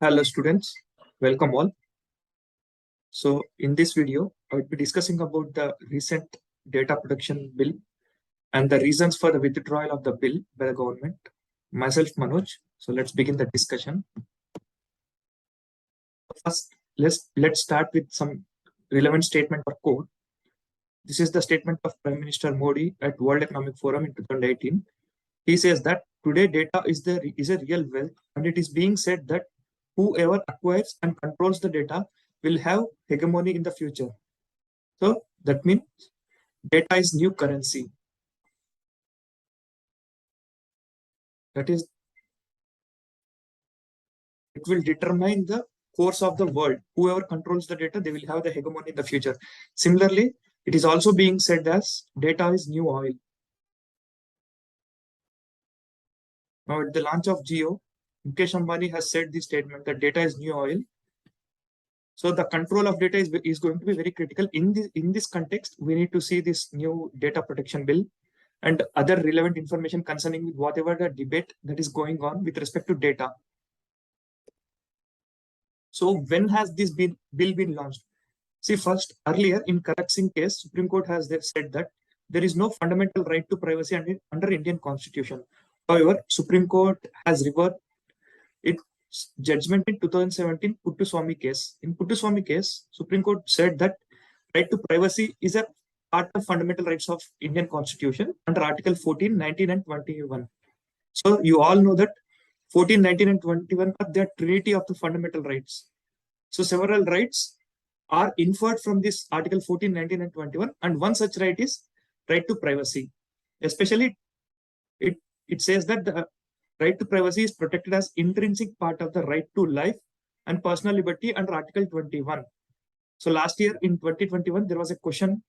Hello students, welcome all. So in this video, I will be discussing about the recent data protection bill and the reasons for the withdrawal of the bill by the government. Myself Manoj. So let's begin the discussion. First, let's start with some relevant statement or quote. This is the statement of Prime Minister Modi at World Economic Forum in 2018. He says that today data is a real wealth, and it is being said that whoever acquires and controls the data will have hegemony in the future. So that means data is new currency. That is, it will determine the course of the world. Whoever controls the data, they will have the hegemony in the future. Similarly, it is also being said as data is new oil. Now, at the launch of Jio, Mukesh Ambani has said this statement that data is new oil. So the control of data is going to be very critical. In this context, we need to see this new data protection bill and other relevant information concerning with whatever the debate that is going on with respect to data. So when has this bill been launched? See, first, earlier in Karak Singh case, Supreme Court has said that there is no fundamental right to privacy under Indian Constitution. However, Supreme Court has reversed its judgment in 2017 Puttaswamy case. In Puttaswamy case, Supreme Court said that right to privacy is a part of fundamental rights of Indian Constitution under Article 14, 19, and 21. So you all know that 14, 19, and 21 are the trinity of the fundamental rights. So several rights are inferred from this Article 14, 19, and 21, and one such right is right to privacy. Especially, it says that the right to privacy is protected as intrinsic part of the right to life and personal liberty under Article 21. So last year in 2021, there was a question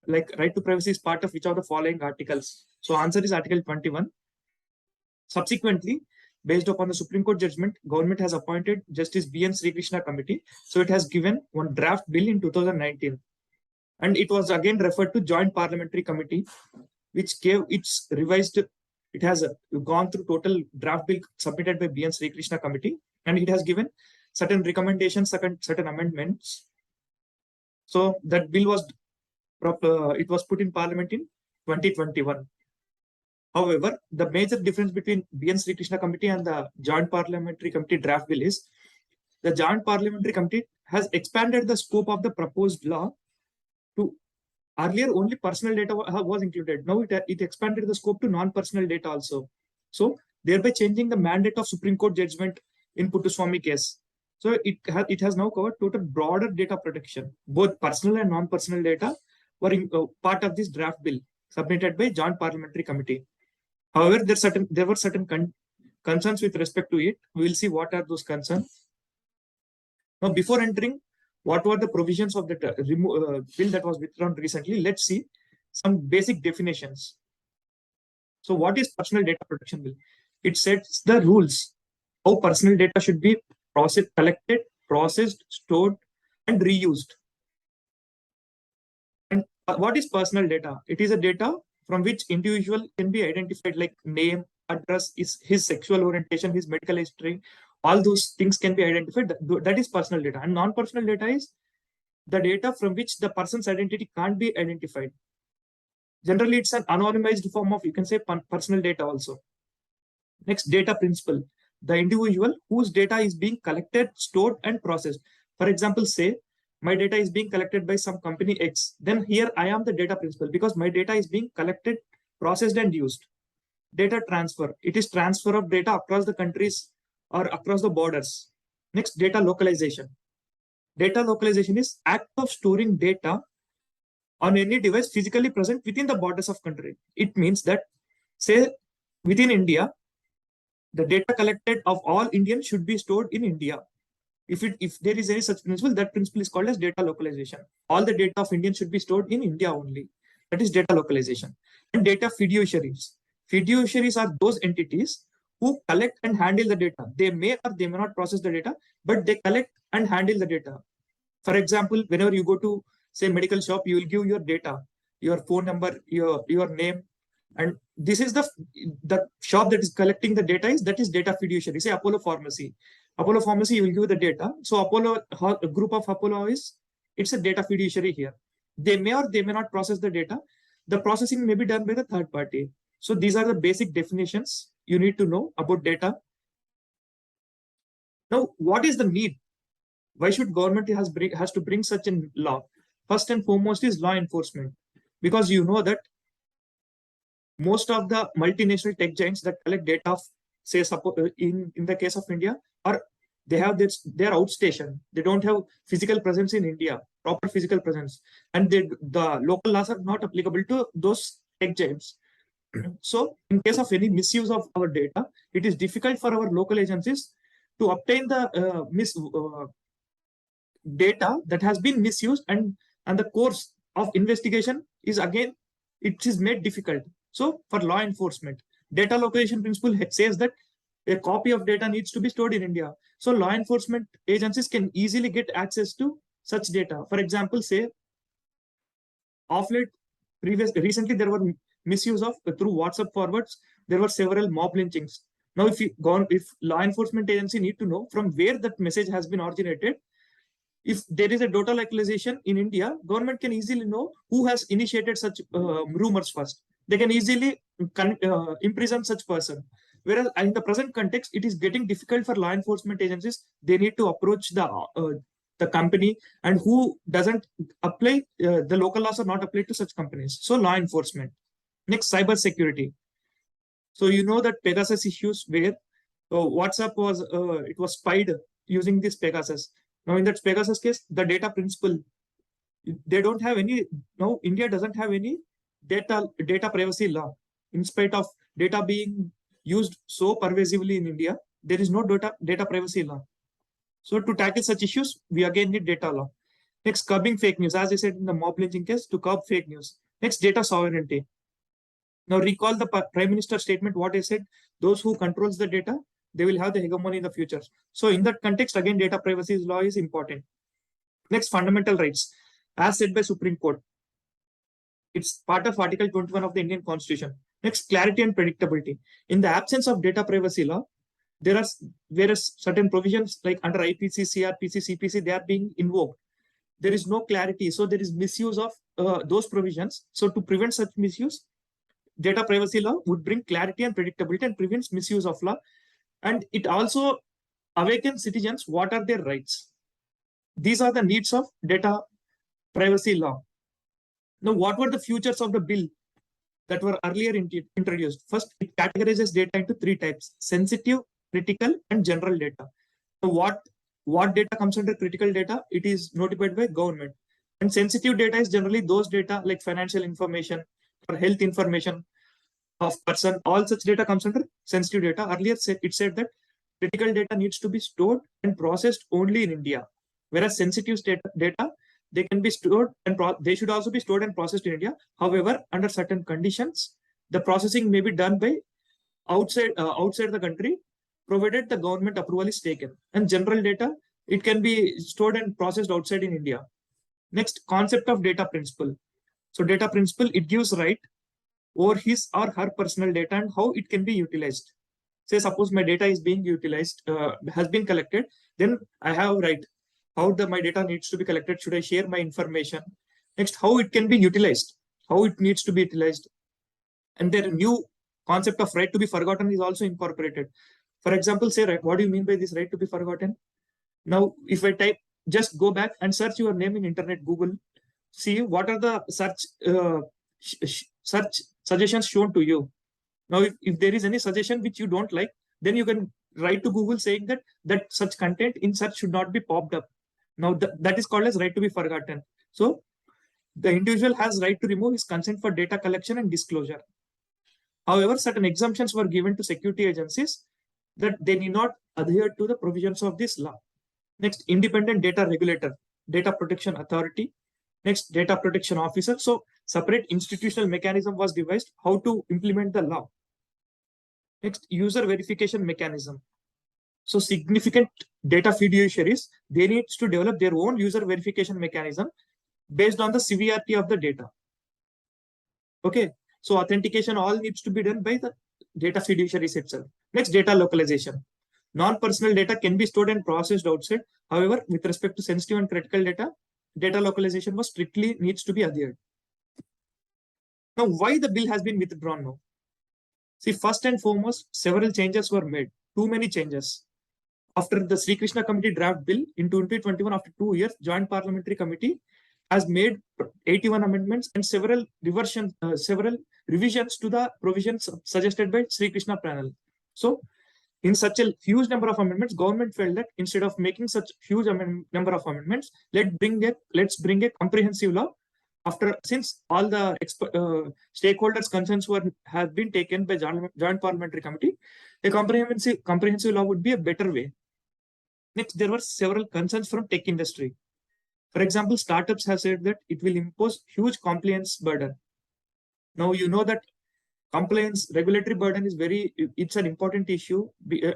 like right to privacy is part of which of the following articles? So answer is Article 21. Subsequently, based upon the Supreme Court judgment, government has appointed Justice B.N. Sri Krishna Committee. So it has given one draft bill in 2019. And it was again referred to Joint Parliamentary Committee, which gave its revised, it has gone through total draft bill submitted by B.N. Sri Krishna Committee, and it has given certain recommendations, certain amendments. So that bill was it was put in Parliament in 2021. However, the major difference between B.N. Sri Krishna Committee and the Joint Parliamentary Committee draft bill is the Joint Parliamentary Committee has expanded the scope of the proposed law to earlier only personal data was included. Now it expanded the scope to non-personal data also. So thereby changing the mandate of Supreme Court judgment in Puttaswamy case. So it has now covered total broader data protection. Both personal and non-personal data were part of this draft bill submitted by Joint Parliamentary Committee. However, there were certain concerns with respect to it. We will see what are those concerns. Now, before entering what were the provisions of the bill that was withdrawn recently, let's see some basic definitions. So what is personal data protection bill? It sets the rules how personal data should be collected, processed, stored, and reused. And what is personal data? It is a data from which individual can be identified, like name, address, his sexual orientation, his medical history, all those things can be identified. That is personal data. And non-personal data is the data from which the person's identity can't be identified. Generally, it's an anonymized form of, you can say, personal data also. Next, data principal. The individual whose data is being collected, stored, and processed. For example, say, my data is being collected by some company X. Then here I am the data principal because my data is being collected, processed, and used. Data transfer. It is transfer of data across the countries or across the borders. Next, data localization. Data localization is act of storing data on any device physically present within the borders of country. It means that, say, within India, the data collected of all Indians should be stored in India. If there is any such principle, that principle is called as data localization. All the data of Indians should be stored in India only. That is data localization. And data fiduciaries. Fiduciaries are those entities who collect and handle the data. They may or they may not process the data, but they collect and handle the data. For example, whenever you go to, say, medical shop, you will give your data, your phone number, your name, and this is the shop that is collecting the data that is data fiduciary. Say Apollo Pharmacy. Apollo Pharmacy will give the data. So Apollo, a group of Apollo it's a data fiduciary here. They may or they may not process the data. The processing may be done by the third party. So these are the basic definitions you need to know about data. Now, what is the need? Why should government has to bring such a law? First and foremost is law enforcement, because you know that most of the multinational tech giants that collect data of, say, in the case of India, or they're outstation. They don't have physical presence in India, proper physical presence, and the local laws are not applicable to those tech giants. So, in case of any misuse of our data, it is difficult for our local agencies to obtain the data that has been misused, and the course of investigation is again, it is made difficult. So for law enforcement, data location principle says that a copy of data needs to be stored in India. So law enforcement agencies can easily get access to such data. For example, say of late, recently there were misuse of through WhatsApp forwards. There were several mob lynchings. Now, if law enforcement agency need to know from where that message has been originated, if there is a data localization in India, government can easily know who has initiated such rumors first. They can easily imprison such person. Whereas in the present context, it is getting difficult for law enforcement agencies. They need to approach the company, and who doesn't apply, the local laws are not applied to such companies. So law enforcement. Next, cyber security. So you know that Pegasus issues where WhatsApp was spied using this Pegasus. Now, in that Pegasus case, the data principle, they don't have any. Now, India doesn't have any data privacy law. In spite of data being used so pervasively in India, there is no data privacy law. So to tackle such issues, we again need data law. Next, curbing fake news. As I said in the mob lynching case, to curb fake news. Next, data sovereignty. Now, recall the Prime Minister's statement, what I said, those who controls the data, they will have the hegemony in the future. So in that context, again, data privacy law is important. Next, fundamental rights. As said by Supreme Court, it's part of Article 21 of the Indian Constitution. Next, clarity and predictability. In the absence of data privacy law, there are various certain provisions like under IPC, CRPC, CPC, they are being invoked. There is no clarity. So there is misuse of those provisions. So to prevent such misuse, data privacy law would bring clarity and predictability and prevents misuse of law. And it also awakens citizens what are their rights. These are the needs of data privacy law. Now, what were the features of the bill that were earlier introduced? First, it categorizes data into three types: sensitive, critical, and general data. So what data comes under critical data? It is notified by government. And sensitive data is generally those data like financial information or health information of person. All such data comes under sensitive data. Earlier, it said that critical data needs to be stored and processed only in India, whereas sensitive data, they can be stored and they should also be stored and processed in India. However, under certain conditions, the processing may be done by outside the country, provided the government approval is taken. And general data, it can be stored and processed outside in India. Next, concept of data principle. So data principle, it gives right over his or her personal data and how it can be utilized. Say, suppose my data is being utilized, has been collected, then I have right. How my data needs to be collected? Should I share my information? Next, how it can be utilized, how it needs to be utilized. And their new concept of right to be forgotten is also incorporated. For example, say, right, what do you mean by this right to be forgotten? Now, if I type, just go back and search your name in internet, Google, see what are the search suggestions shown to you. Now, if there is any suggestion which you don't like, then you can write to Google saying that such content in search should not be popped up. Now, that is called as right to be forgotten. So the individual has right to remove his consent for data collection and disclosure. However, certain exemptions were given to security agencies that they need not adhere to the provisions of this law. Next, independent data regulator, data protection authority. Next, data protection officer. So separate institutional mechanism was devised how to implement the law. Next, user verification mechanism. So significant data fiduciaries, they need to develop their own user verification mechanism based on the severity of the data. Okay, so authentication all needs to be done by the data fiduciaries itself. Next, data localization. Non-personal data can be stored and processed outside. However, with respect to sensitive and critical data, data localization was strictly needs to be adhered. Now, why the bill has been withdrawn now? See, first and foremost, several changes were made. Too many changes. After the Sri Krishna Committee draft bill in 2021, after 2 years, Joint Parliamentary Committee has made 81 amendments and several revisions to the provisions suggested by Sri Krishna panel. So, in such a huge number of amendments, government felt that instead of making such huge number of amendments, let's bring a comprehensive law. Since all the stakeholders' concerns have been taken by Joint Parliamentary Committee, a comprehensive law would be a better way. Next, there were several concerns from tech industry. For example, startups have said that it will impose huge compliance burden. Now, you know that compliance regulatory burden is it's an important issue,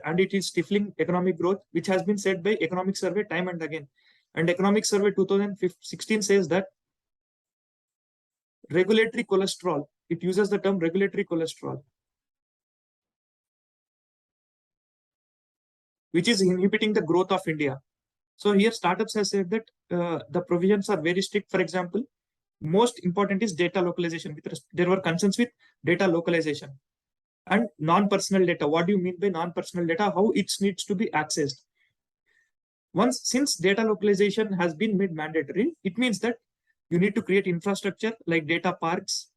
and it is stifling economic growth, which has been said by Economic Survey time and again. And Economic Survey 2016 says that regulatory cholesterol, it uses the term regulatory cholesterol, which is inhibiting the growth of India. So here startups have said that the provisions are very strict. For example, most important is data localization. There were concerns with data localization and non-personal data. What do you mean by non-personal data? How it needs to be accessed. Since data localization has been made mandatory, it means that you need to create infrastructure like data parks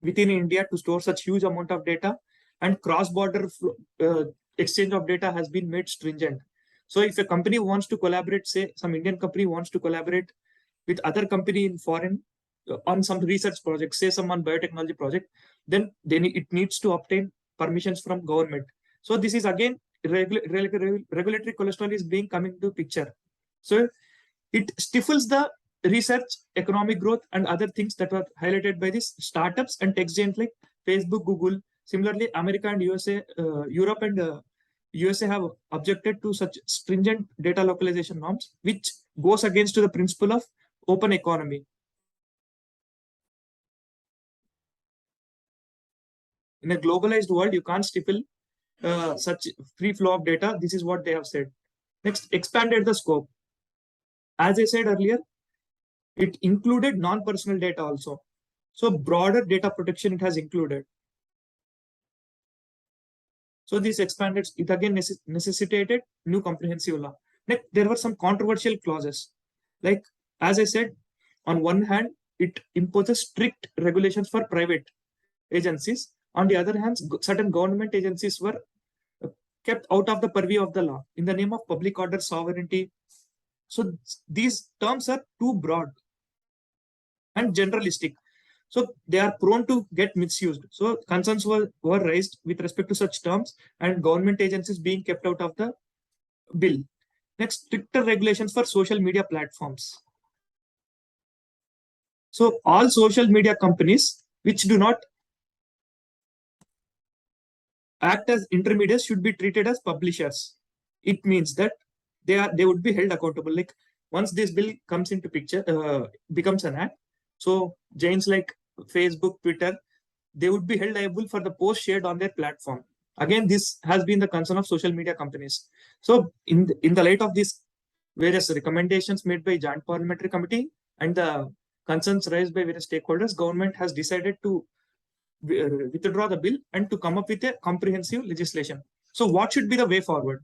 within India to store such huge amount of data, and cross-border exchange of data has been made stringent. So if a company wants to collaborate, say some Indian company wants to collaborate with other company in foreign on some research project, say some on biotechnology project, then it needs to obtain permissions from government. So this is again regulatory cholesterol is being coming to picture. So it stifles the research, economic growth, and other things that were highlighted by these startups and tech giants like Facebook, Google. Similarly, America and USA, Europe and USA have objected to such stringent data localization norms, which goes against the principle of open economy. In a globalized world, you can't stifle such free flow of data. This is what they have said. Next, expanded the scope. As I said earlier, it included non-personal data also. So broader data protection it has included. So this expanded, it again necessitated new comprehensive law. Next, there were some controversial clauses. Like, as I said, on one hand, it imposes strict regulations for private agencies. On the other hand, certain government agencies were kept out of the purview of the law in the name of public order, sovereignty. So these terms are too broad and generalistic. So they are prone to get misused. So concerns were raised with respect to such terms and government agencies being kept out of the bill. Next, stricter regulations for social media platforms. So all social media companies which do not act as intermediaries should be treated as publishers. It means that they would be held accountable. Like once this bill comes into picture, becomes an act. So giants like Facebook, Twitter, they would be held liable for the post shared on their platform. Again, this has been the concern of social media companies. So in the light of these various recommendations made by Joint Parliamentary Committee and the concerns raised by various stakeholders, government has decided to withdraw the bill and to come up with a comprehensive legislation. So what should be the way forward?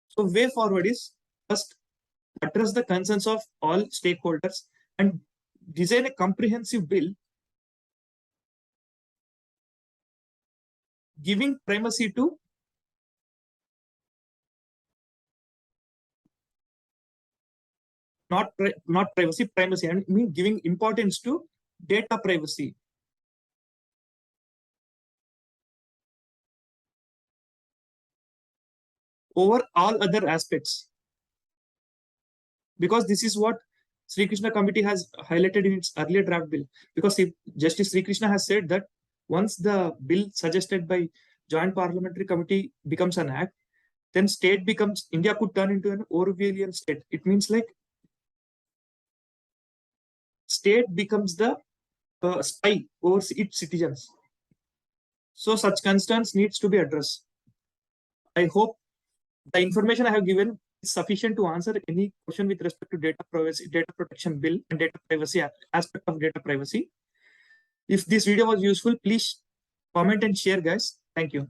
So way forward is first address the concerns of all stakeholders and design a comprehensive bill giving primacy to not privacy, and mean giving importance to data privacy. Over all other aspects. Because this is what Sri Krishna Committee has highlighted in its earlier draft bill. Because Justice Sri Krishna has said that once the bill suggested by Joint Parliamentary Committee becomes an act, then India could turn into an Orwellian state. It means like state becomes the spy over its citizens. So such concerns needs to be addressed. I hope the information I have given is sufficient to answer any question with respect to data privacy, data protection bill, and data privacy aspect of data privacy. If this video was useful, please comment and share, guys. Thank you.